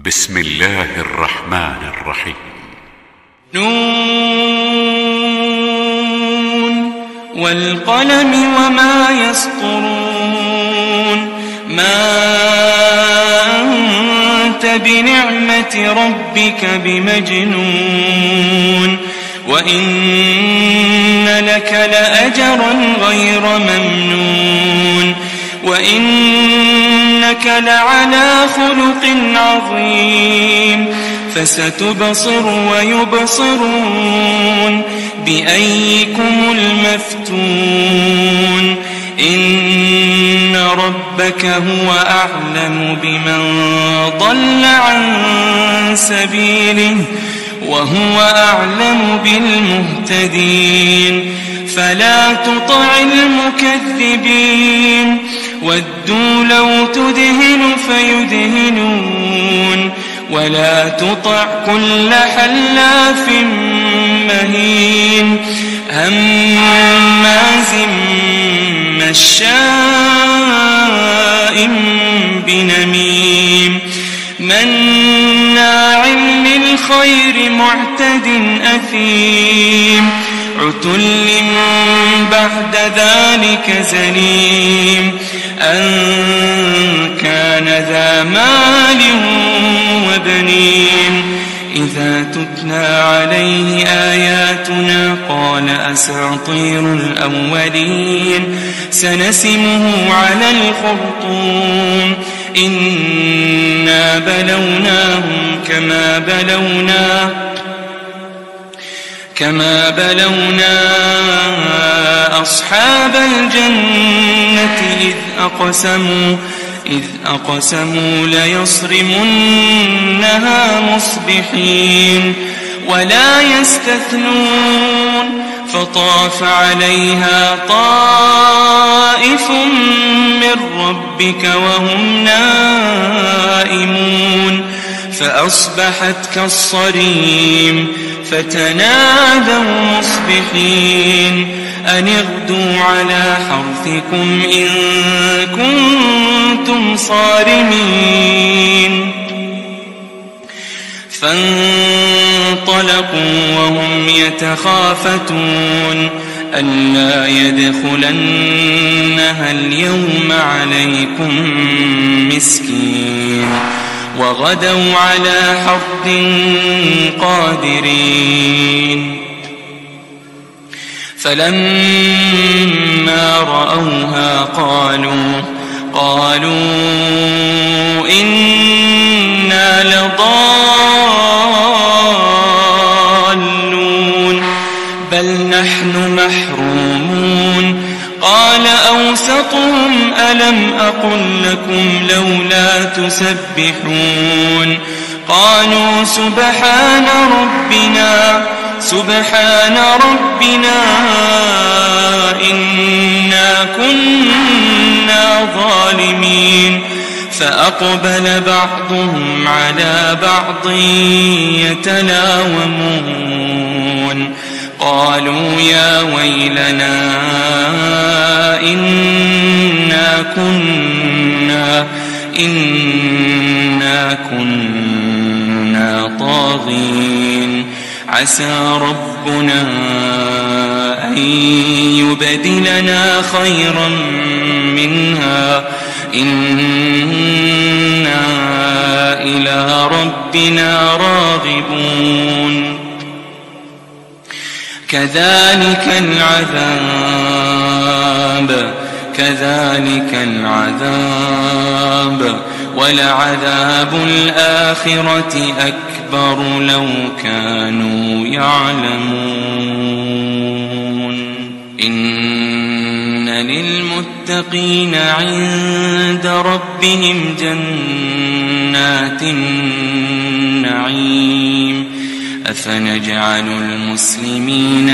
بسم الله الرحمن الرحيم. نون والقلم وما يسطرون ما أنت بنعمة ربك بمجنون وإن لك لأجرا غير ممنون وإنك لعلى خلق عظيم فستبصر ويبصرون بأيكم المفتون إن ربك هو أعلم بمن ضل عن سبيله وهو أعلم بالمهتدين فلا تطع المكذبين ودوا لو تدهن فيدهنون ولا تطع كل حلاف مهين هماز مشاء بنميم مناع للخير معتد أثيم عتل بعد ذلك زنيم أن كان ذا مال وبنين إذا تتلى عليه آياتنا قال أساطير الأولين سنسمه على الخرطوم إنا بلوناهم كما بلونا أصحاب الجنة إذ أقسموا ليصرمنها مصبحين ولا يستثنون فطاف عليها طائف من ربك وهم نائمون فأصبحت كالصريم فتنادوا مصبحين أن اغدوا على حرثكم إن كنتم صارمين فانطلقوا وهم يتخافتون ألا يدخلنها اليوم عليكم مسكين وغدوا على حرد قادرين فلما رأوها قالوا إنا لضالون بل نحن محرومون قال أوسطهم ألم أقل لكم لولا تسبحون قالوا سبحان ربنا إنا كنا ظالمين فأقبل بعضهم على بعض يتلاومون قالوا يا ويلنا إنا كنا طاغين عسى ربنا أن يبدلنا خيرا منها إنا إلى ربنا راغبون كذلك العذاب ولعذاب الآخرة أكبر لو كانوا يعلمون إن للمتقين عند ربهم جنات النعيم أفنجعل المسلمين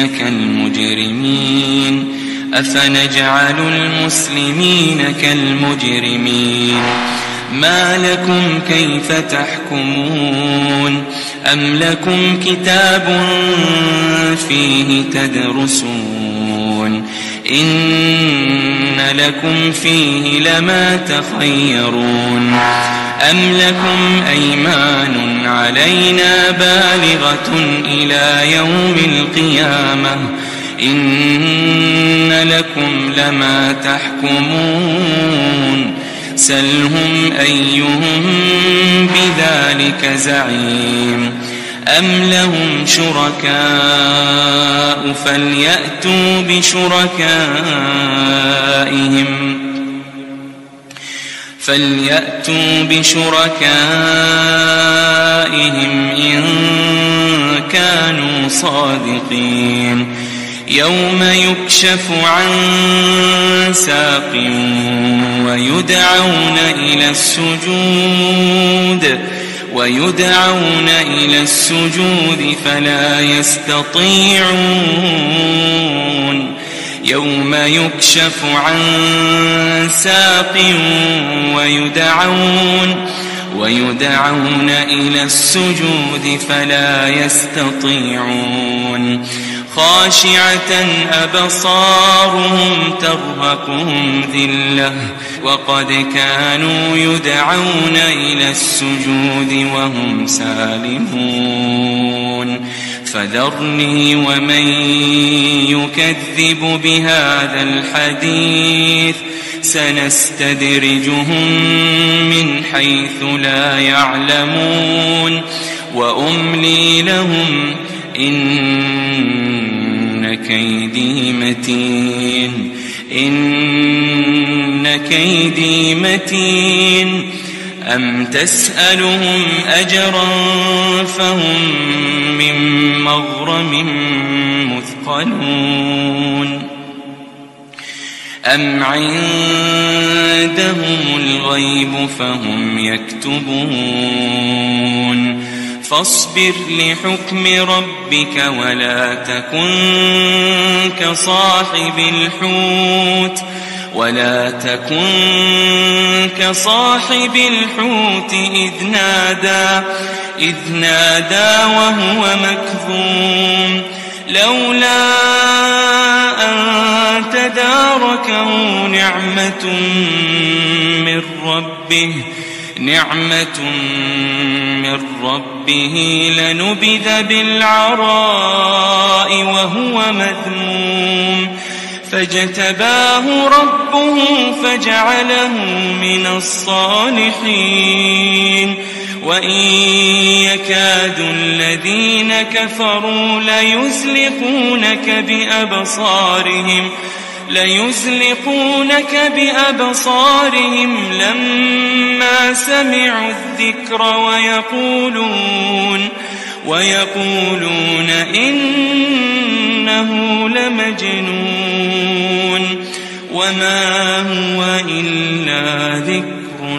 كالمجرمين ما لكم كيف تحكمون أم لكم كتاب فيه تدرسون إن لكم فيه لما تخيرون أم لكم أيمان علينا بالغة إلى يوم القيامة إن لكم لما تحكمون سلهم أيهم بذلك زعيم أم لهم شركاء فليأتوا بشركائهم إن كانوا صادقين يوم يكشف عن ساق ويدعون إلى السجود فلا يستطيعون يوم يكشف عن ساق ويدعون إلى السجود فلا يستطيعون خاشعة أبصارهم ترهقهم ذلة وقد كانوا يدعون إلى السجود وهم سالمون فذرني ومن يكذب بهذا الحديث سنستدرجهم من حيث لا يعلمون وأملي لهم إن كيدي متين أم تسألهم أجرا فهم من مغرم مثقلون أم عندهم الغيب فهم يكتبون فاصبر لحكم ربك ولا تكن كصاحب الحوت إذ نادى وهو مكظوم لولا أن تداركه نعمة من ربه لنبذ بالعراء وهو مذموم فاجتباه ربه فجعله من الصالحين وإن يكاد الذين كفروا ليزلقونك بأبصارهم لما سمعوا الذكر ويقولون إنه لمجنون وما هو إلا ذكر